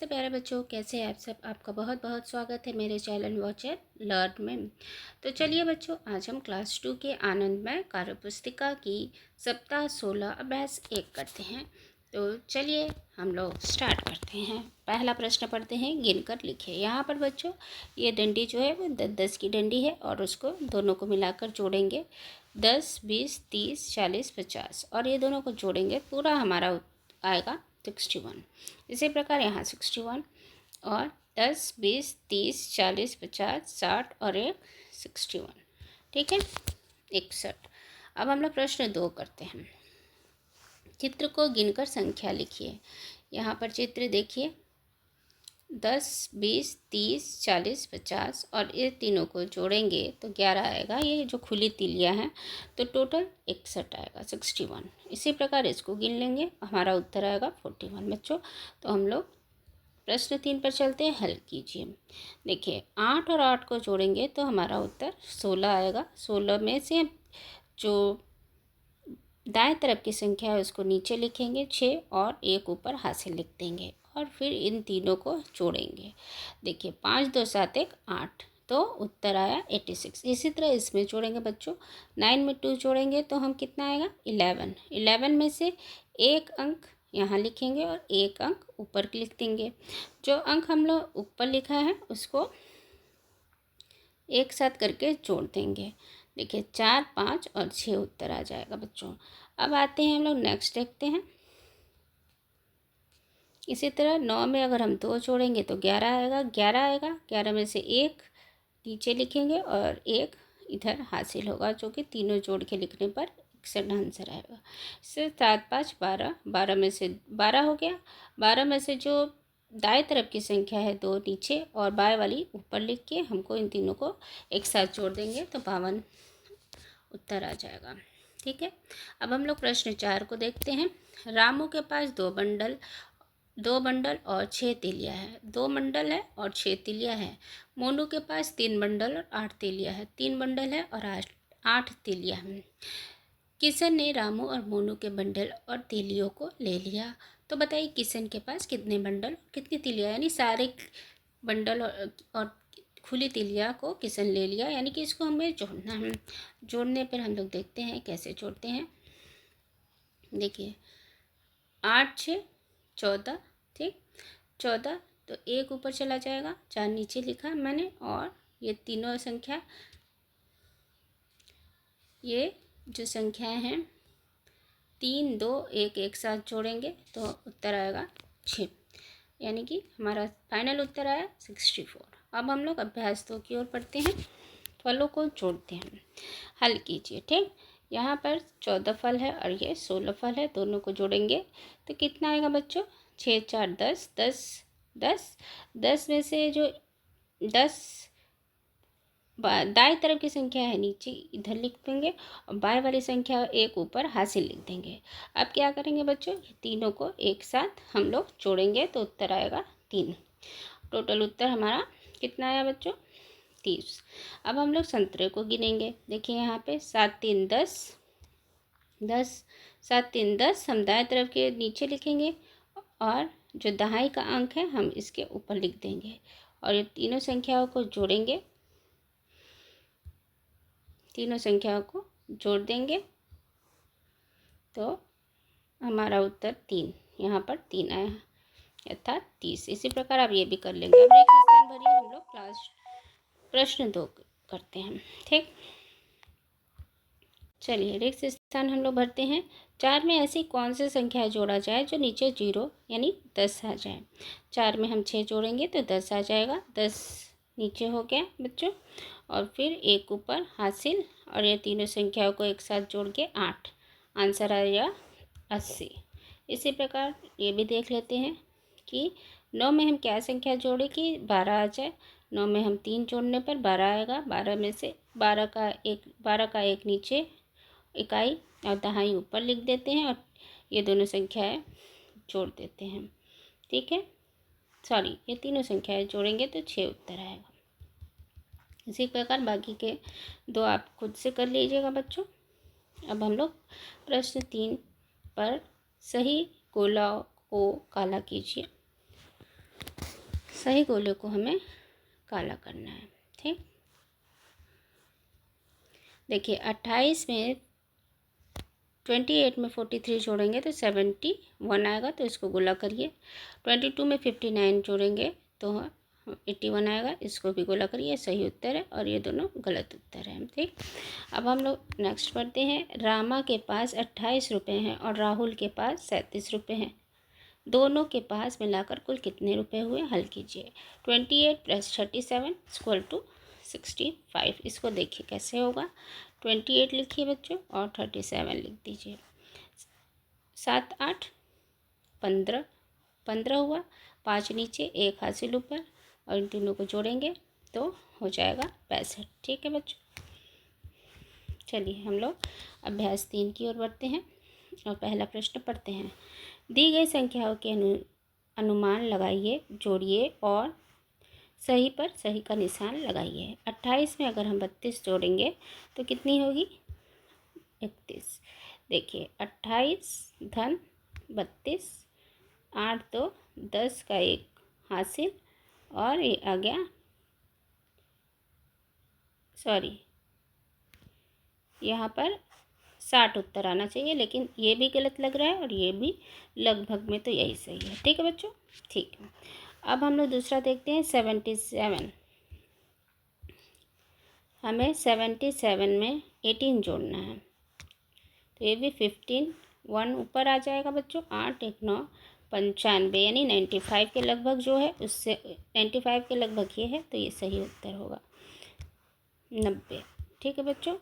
तो प्यारे बच्चों, कैसे हैं आप सब। आपका बहुत बहुत स्वागत है मेरे चैनल वॉचर लर्न में। तो चलिए बच्चों, आज हम क्लास 2 के आनंदमय कार्यपुस्तिका की सप्ताह 16 अभ्यास 1 करते हैं। तो चलिए हम लोग स्टार्ट करते हैं। पहला प्रश्न पढ़ते हैं, गिनकर लिखिए। यहाँ पर बच्चों ये डंडी जो है वो 10-10 की डंडी है और उसको दोनों को मिलाकर जोड़ेंगे। 10, 20, 30, 40, 50 और ये दोनों को जोड़ेंगे, पूरा हमारा आएगा 61। इसी प्रकार यहाँ 61 और 10, 20, 30, 40, 50, 60 और एक 61। ठीक है, 61। अब हम लोग प्रश्न 2 करते हैं। चित्र को गिनकर संख्या लिखिए। यहाँ पर चित्र देखिए, 10, 20, 30, 40, 50 और ये तीनों को जोड़ेंगे तो 11 आएगा। ये जो खुली तिलियाँ हैं तो टोटल 61 आएगा, 61। इसी प्रकार इसको गिन लेंगे, हमारा उत्तर आएगा 41 बच्चों। तो हम लोग प्रश्न 3 पर चलते हैं, हल कीजिए। देखिए 8 और 8 को जोड़ेंगे तो हमारा उत्तर 16 आएगा। 16 में से जो दाएं तरफ की संख्या है उसको नीचे लिखेंगे, 6 और 1 ऊपर हाथ से लिख देंगे और फिर इन तीनों को जोड़ेंगे। देखिए 5, 2, 7, 1, 8 तो उत्तर आया 86। इसी तरह इसमें जोड़ेंगे बच्चों, 9 में 2 जोड़ेंगे तो हम कितना आएगा 11। 11 में से एक अंक यहाँ लिखेंगे और एक अंक ऊपर लिख देंगे। जो अंक हम लोग ऊपर लिखा है उसको एक साथ करके जोड़ देंगे। देखिए 4, 5 और 6 उत्तर आ जाएगा बच्चों। अब आते हैं हम लोग नेक्स्ट देखते हैं। इसी तरह 9 में अगर हम 2 जोड़ेंगे तो 11 आएगा। 11 आएगा, 11 में से एक नीचे लिखेंगे और एक इधर हासिल होगा, जो कि तीनों जोड़ के लिखने पर 61 आंसर आएगा। इससे 7, 5, 12, 12 में से 12 हो गया। 12 में से जो दाएं तरफ की संख्या है 2 नीचे और बाएं वाली ऊपर लिख के हमको इन तीनों को एक साथ जोड़ देंगे तो 52 उत्तर आ जाएगा। ठीक है, अब हम लोग प्रश्न 4 को देखते हैं। रामू के पास 2 बंडल और 6 तिलियाँ है। 2 बंडल है और 6 तिलियाँ है। मोनू के पास 3 बंडल और 8 तिलियाँ है। 3 बंडल है और 8 तिलियाँ हैं। किशन ने रामू और मोनू के बंडल और तिलियों को ले लिया। तो बताइए किशन के पास कितने बंडल और कितनी तिलियाँ, यानी सारे बंडल और खुली तिलिया को किशन ले लिया, यानी कि इसको हमें जोड़ना है। जोड़ने पर हम लोग देखते हैं कैसे जोड़ते हैं। देखिए 8, 6, 14। ठीक, 14 तो एक ऊपर चला जाएगा, 4 नीचे लिखा मैंने और ये तीनों संख्या, ये जो संख्याएं हैं 3, 2, 1 एक साथ जोड़ेंगे तो उत्तर आएगा 6, यानी कि हमारा फाइनल उत्तर आया 64। अब हम लोग अभ्यास 2 की ओर पढ़ते हैं। फलों को जोड़ते हैं, हल कीजिए। ठीक, यहाँ पर 14 फल है और ये 16 फल है, दोनों को जोड़ेंगे तो कितना आएगा बच्चों 6, 4, 10, 10, 10। 10 में से जो 10 दाएं तरफ की संख्या है नीचे इधर लिख देंगे और बाएं वाली संख्या एक ऊपर हासिल लिख देंगे। अब क्या करेंगे बच्चों, तीनों को एक साथ हम लोग जोड़ेंगे तो उत्तर आएगा 3। टोटल उत्तर हमारा कितना आया बच्चों 30। अब हम लोग संतरे को गिनेंगे। देखिए यहाँ पे 7, 3, 10, 10, 7, 3, 10 हम दाएं तरफ के नीचे लिखेंगे और जो दहाई का अंक है हम इसके ऊपर लिख देंगे और ये तीनों संख्याओं को जोड़ेंगे, तीनों संख्याओं को जोड़ देंगे तो हमारा उत्तर 3, यहाँ पर 3 आया अर्थात 30। इसी प्रकार आप ये भी कर लेंगे। अब रिक्त स्थान भरिए, हम लोग क्लास प्रश्न 2 करते हैं। ठीक, चलिए रिक्त स्थान हम लोग भरते हैं। 4 में ऐसी कौन सी संख्या जोड़ा जाए जो नीचे 0 यानी 10 आ जाए। 4 में हम 6 जोड़ेंगे तो 10 आ जाएगा। 10 नीचे हो गया बच्चों और फिर एक ऊपर हासिल और ये तीनों संख्याओं को एक साथ जोड़ के 8, आंसर आया 80। इसी प्रकार ये भी देख लेते हैं कि 9 में हम क्या संख्या जोड़े कि 12 आ जाए। 9 में हम 3 जोड़ने पर 12 आएगा। 12 में से 12 का एक नीचे इकाई और दहाई ऊपर लिख देते हैं और ये दोनों संख्याएं जोड़ देते हैं। ठीक है, सॉरी ये तीनों संख्याएं जोड़ेंगे तो 6 उत्तर आएगा। इसी प्रकार बाकी के 2 आप खुद से कर लीजिएगा बच्चों। अब हम लोग प्रश्न 3 पर सही गोला को काला कीजिए। सही गोले को हमें काला करना है। ठीक, देखिए 28 में 28 में 43 जोड़ेंगे तो 71 आएगा, तो इसको गोला करिए। 22 में 59 जोड़ेंगे तो 81 आएगा, इसको भी गोला करिए। सही उत्तर है और ये दोनों गलत उत्तर हैं। ठीक, अब हम लोग नेक्स्ट पढ़ते हैं। रामा के पास 28 रुपये हैं और राहुल के पास 37 रुपये हैं। दोनों के पास मिलाकर कुल कितने रुपए हुए, हल कीजिए। 28 + 37 = 65। इसको देखिए कैसे होगा। 28 लिखिए बच्चों और 37 लिख दीजिए। 7 8 15, 15 हुआ। 5 नीचे, 1 हासिल ऊपर, और इन तीनों को जोड़ेंगे तो हो जाएगा 65। ठीक है बच्चों, चलिए हम लोग अभ्यास 3 की ओर बढ़ते हैं और पहला प्रश्न पढ़ते हैं। दी गई संख्याओं के अनुमान लगाइए, जोड़िए और सही पर सही का निशान लगाइए। 28 में अगर हम 32 जोड़ेंगे तो कितनी होगी, 31। देखिए 28 धन 32, 8 2 10 का 1 हासिल, और ये आ गया, सॉरी यहाँ पर 60 उत्तर आना चाहिए, लेकिन ये भी गलत लग रहा है और ये भी लगभग में तो यही सही है। ठीक है बच्चों, ठीक है। अब हम लोग दूसरा देखते हैं 77। हमें 77 में 18 जोड़ना है, तो ये भी 15, 1 ऊपर आ जाएगा बच्चों। 8 1 9 95, यानी 95 के लगभग जो है उससे 95 के लगभग ये है, तो ये सही उत्तर होगा 90। ठीक है बच्चों,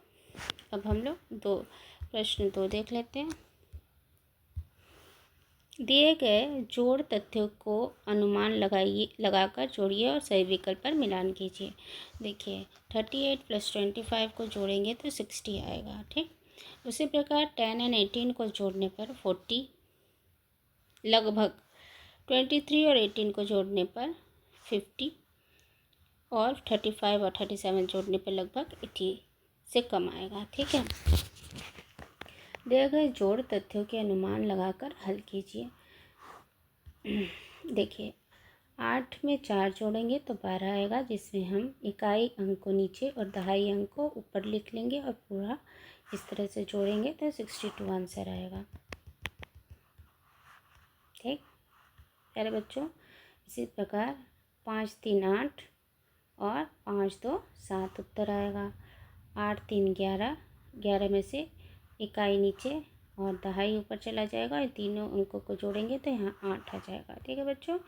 अब हम लोग प्रश्न 2 देख लेते हैं। दिए गए जोड़ तथ्यों को अनुमान लगाकर जोड़िए और सही विकल्प पर मिलान कीजिए। देखिए 38 + 25 को जोड़ेंगे तो 60 आएगा। ठीक, उसी प्रकार 10 और 18 को जोड़ने पर 40 लगभग, 23 और 18 को जोड़ने पर 50, और 35 और 37 जोड़ने पर लगभग 80 से कम आएगा। ठीक है, दिए गए जोड़ तथ्यों के अनुमान लगाकर हल कीजिए। देखिए 8 में 4 जोड़ेंगे तो 12 आएगा, जिसमें हम इकाई अंक को नीचे और दहाई अंक को ऊपर लिख लेंगे और पूरा इस तरह से जोड़ेंगे तो 62 आंसर आएगा। ठीक, प्यारे बच्चों, इसी प्रकार 5 3 8 और 5 2 7 उत्तर आएगा। 8 3 11, 11 में से इकाई नीचे और दहाई ऊपर चला जाएगा, ये तीनों अंकों को जोड़ेंगे तो यहाँ 8 आ जाएगा। ठीक है बच्चों,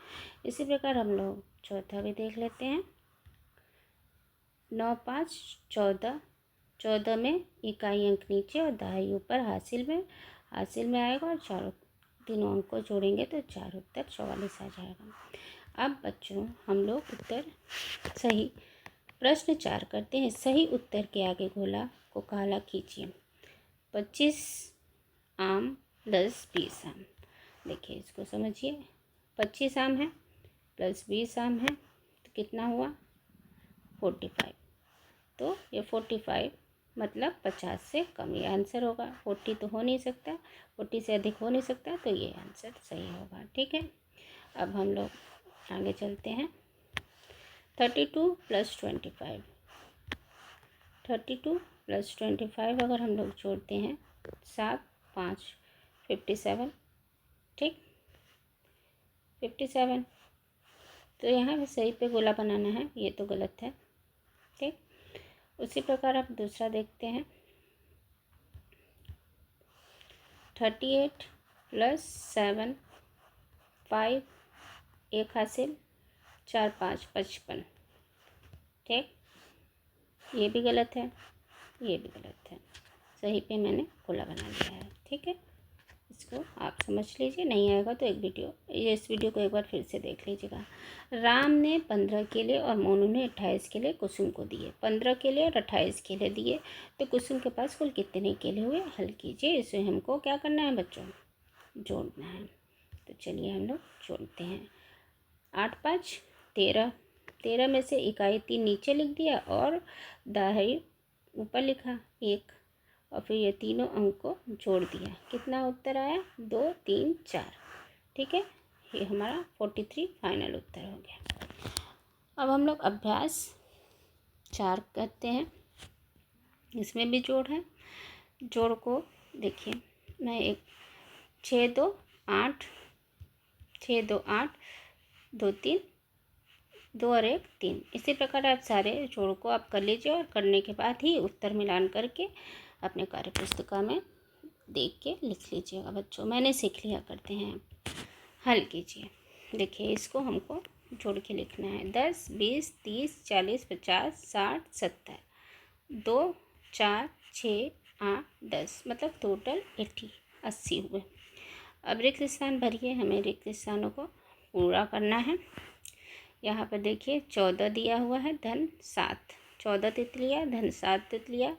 इसी प्रकार हम लोग चौथा भी देख लेते हैं। 9 5 14, 14 में इकाई अंक नीचे और दहाई ऊपर हासिल में आएगा, और तीनों अंक को जोड़ेंगे तो 4 उत्तर 44 आ जाएगा। अब बच्चों हम लोग उत्तर सही प्रश्न 4 करते हैं। सही उत्तर के आगे गोला को काला कीजिए। 25 आम 10 20 आम। देखिए इसको समझिए, 25 आम है प्लस 20 आम है तो कितना हुआ, 45। तो ये 45 मतलब 50 से कम ये आंसर होगा। 40 तो हो नहीं सकता, 40 से अधिक हो नहीं सकता, तो ये आंसर सही होगा। ठीक है, अब हम लोग आगे चलते हैं। 32 + 25, 32 + 25 अगर हम लोग जोड़ते हैं 7 5 57। ठीक, 57, तो यहाँ भी सही पे गोला बनाना है, ये तो गलत है। ठीक, उसी प्रकार आप दूसरा देखते हैं। 38 + 7 5, 1 हासिल, 4 5 55। ठीक, ये भी गलत है, ये भी गलत है। सही पे मैंने गोला बना लिया है। ठीक है, इसको आप समझ लीजिए, नहीं आएगा तो इस वीडियो को एक बार फिर से देख लीजिएगा। राम ने 15 केले और मोनू ने 28 केले कुसुम को दिए। 15 केले और 28 केले दिए तो कुसुम के पास कुल कितने केले हुए, हल कीजिए। इसे हमको क्या करना है बच्चों, जोड़ना है। तो चलिए हम लोग जोड़ते हैं। 8 5 13, 13 में से इकाई 3 नीचे लिख दिया और दहाई ऊपर लिखा 1, और फिर ये तीनों अंक को जोड़ दिया। कितना उत्तर आया, 2 3 4। ठीक है, ये हमारा 43 फाइनल उत्तर हो गया। अब हम लोग अभ्यास 4 करते हैं। इसमें भी जोड़ है। जोड़ को देखिए, मैं 6 2 8, 6 2 8, 2 3, 2 और 1 3। इसी प्रकार आप सारे जोड़ को आप कर लीजिए और करने के बाद ही उत्तर मिलान करके अपने कार्य पुस्तिका में देख के लिख लीजिएगा बच्चों। मैंने सीख लिया करते हैं, हल कीजिए। देखिए, इसको हमको जोड़ के लिखना है। 10 20 30 40 50 60 70, 2 4 6 8 10, मतलब टोटल 80 हुए। अब रिक्त स्थान भरिए। हमें रिक्त स्थानों को पूरा करना है। यहाँ पर देखिए 14 दिया हुआ है, धन 7, 14 तितलियाँ धन 7 तितलियाँ।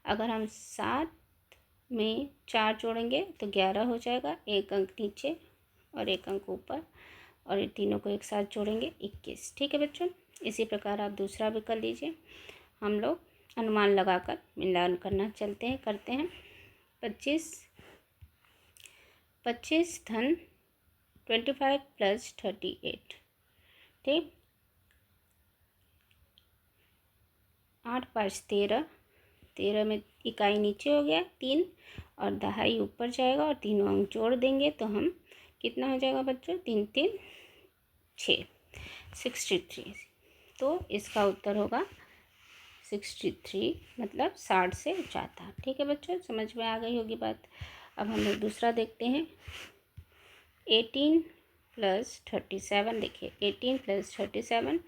अगर हम 7 में 4 जोड़ेंगे तो 11 हो जाएगा, 1 अंक नीचे और 1 अंक ऊपर, और ये तीनों को एक साथ जोड़ेंगे 21। ठीक है बच्चों, इसी प्रकार आप दूसरा भी कर लीजिए। हम लोग अनुमान लगाकर मिलान करना करते हैं। 25 धन 25 प्लस 38, ठीक। 8 5 13, 13 में इकाई नीचे हो गया 3 और दहाई ऊपर जाएगा और तीनों अंक जोड़ देंगे तो हम कितना हो जाएगा बच्चों, 3 3 6, 63। तो इसका उत्तर होगा 63, मतलब 60 से ज़्यादा। ठीक है बच्चों, समझ में आ गई होगी बात। अब हम लोग दूसरा देखते हैं। 18 प्लस 37, देखिए 18 प्लस 37,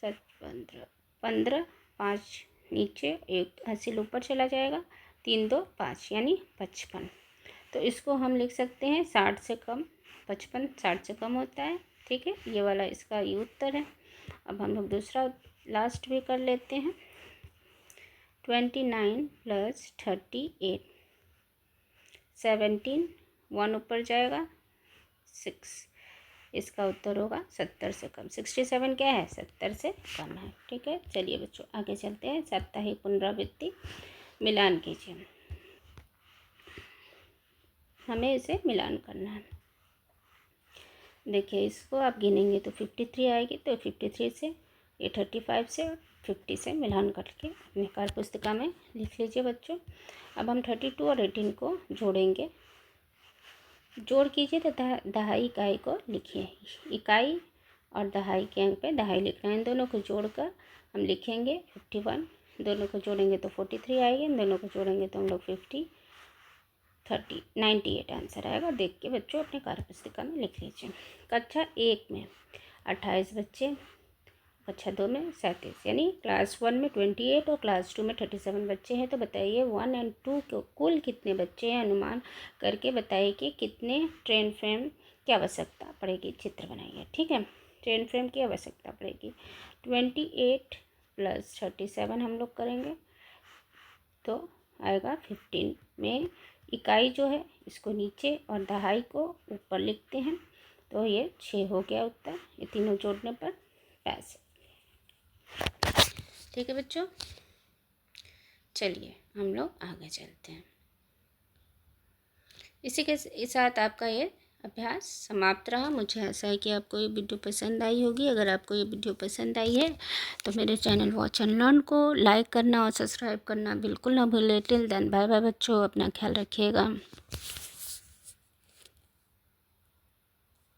15 15, 5 नीचे, 1 हासिल ऊपर चला जाएगा, 3 2 5 यानी 55। तो इसको हम लिख सकते हैं 60 से कम। 55 60 से कम होता है। ठीक है, ये वाला इसका ये उत्तर है। अब हम लोग दूसरा लास्ट भी कर लेते हैं। 29 प्लस 38, 17, 1 ऊपर जाएगा 6, इसका उत्तर होगा 70 से कम। 67 क्या है, 70 से कम है। ठीक है, चलिए बच्चों आगे चलते हैं। साप्ताहिक पुनरावृत्ति मिलान कीजिए। हमें इसे मिलान करना है। देखिए, इसको आप गिनेंगे तो 53 आएगी, तो 53 से ये 35 से 50 से मिलान करके अपने कार्य पुस्तिका में लिख लीजिए बच्चों। अब हम 32 और 18 को जोड़ेंगे। जोड़ कीजिए तो दहाई इकाई को लिखिए। इकाई और दहाई के अंक पे दहाई लिखना है। इन दोनों को जोड़कर हम लिखेंगे 51। दोनों को जोड़ेंगे तो 43 आएगी। इन दोनों को जोड़ेंगे तो हम लोग 98 आंसर आएगा। देख के बच्चों अपने कार्य पुस्तिका में लिख लीजिए। कक्षा 1 में 28 बच्चे, कक्षा 2 में 37, यानी क्लास 1 में 28 और क्लास 2 में 37 बच्चे हैं। तो बताइए 1 और 2 के कुल कितने बच्चे हैं, अनुमान करके बताइए कि कितने ट्रेन फ्रेम की आवश्यकता पड़ेगी। चित्र बनाइए। ठीक है, ट्रेन फ्रेम की आवश्यकता पड़ेगी। 28 प्लस 37 हम लोग करेंगे तो आएगा 15। में इकाई जो है इसको नीचे और दहाई को ऊपर लिखते हैं, तो ये 6 हो गया उत्तर। ये तीनों जोड़ने पर 65। ठीक है बच्चों, चलिए हम लोग आगे चलते हैं। इसी के साथ आपका ये अभ्यास समाप्त रहा। मुझे आशा है कि आपको ये वीडियो पसंद आई होगी। अगर आपको ये वीडियो पसंद आई है तो मेरे चैनल वॉच एंड लर्न को लाइक करना और सब्सक्राइब करना बिल्कुल ना भूलें। टिल देन बाय बाय बच्चों, अपना ख्याल रखिएगा।